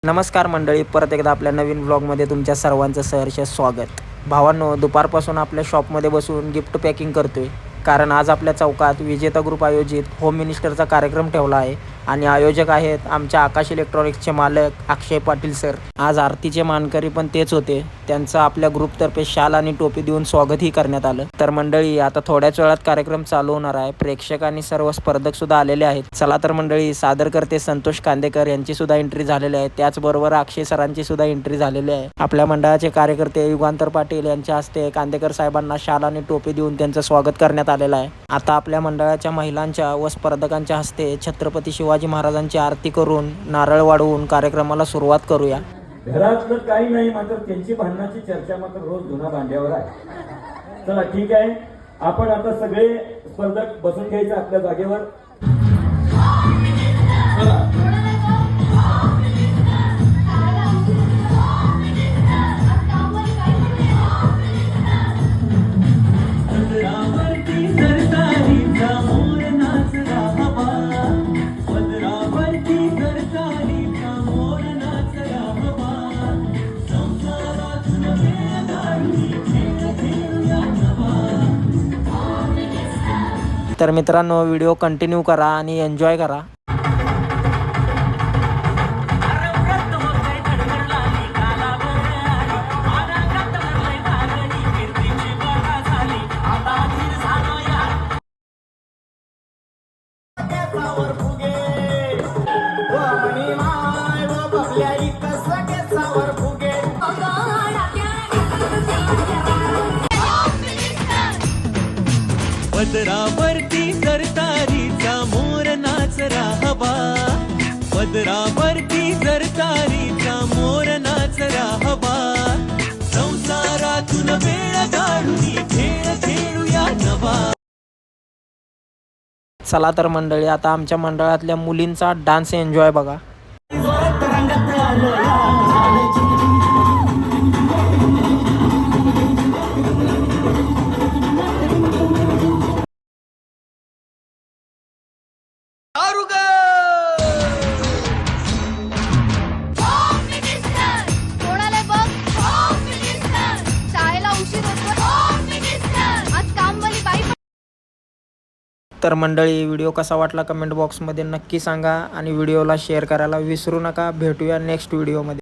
नमस्कार मंडळी, परत एकदा आपल्या नवीन व्लॉगमध्ये तुमच्या सर्वांचं सहर्ष स्वागत. भावांनो, दुपारपासून आपल्या शॉपमध्ये बसून गिफ्ट पॅकिंग करतोय, कारण आज आपल्या चौकात विजेता ग्रुप आयोजित होम मिनिस्टरचा कार्यक्रम ठेवला आहे आणि आयोजक आहेत आमच्या आकाश इलेक्ट्रॉनिक्सचे मालक अक्षय पाटील सर. आज आरतीचे मानकरी पण तेच होते. त्यांचं आपल्या ग्रुपतर्फे शाल आणि टोपी देऊन स्वागतही करण्यात आलं. तर मंडळी, आता थोड्याच वेळात कार्यक्रम चालू होणार आहे. प्रेक्षक आणि सर्व स्पर्धक सुद्धा आलेले आहेत. चला तर मंडळी, सादरकर्ते संतोष कांदेकर यांची सुद्धा एंट्री झालेली आहे. त्याचबरोबर अक्षय सरांची सुद्धा एंट्री झालेली आहे. आपल्या मंडळाचे कार्यकर्ते युगांतर पाटील यांच्या हस्ते कांदेकर साहेबांना शाल आणि टोपी देऊन त्यांचं स्वागत करण्यात आलेलं आहे. आता आपल्या मंडळाच्या महिलांच्या व स्पर्धकांच्या हस्ते छत्रपती शिवाजी महाराजांची आरती करून नारळ वाढवून कार्यक्रमाला सुरुवात करूया. घरातलं काही नाही, मात्र त्यांची भांडणाची चर्चा मात्र रोज जुना भांड्यावर आहे. चला ठीक आहे, आपण आता सगळे स्पर्धक बसून घ्यायचे आपल्या जागेवर. तर मित्रांनो, व्हिडिओ कंटिन्यू करा आणि एन्जॉय करा. पदरावरती सरतारीचा मोर नाचरा हवा, पदरावरती सरतारीचा मोर नाचरा हवा, संसारातून वेळ काढून खेळ खेळूया नवा. चला तर मंडळी, आता आमच्या मंडळातल्या मुलींचा डान्स एन्जॉय बघा. तर मंडळी, व्हिडिओ कसा वाटला कमेंट बॉक्समध्ये नक्की सांगा आणि व्हिडिओला शेअर करायला विसरू नका. भेटूया नेक्स्ट व्हिडिओमध्ये.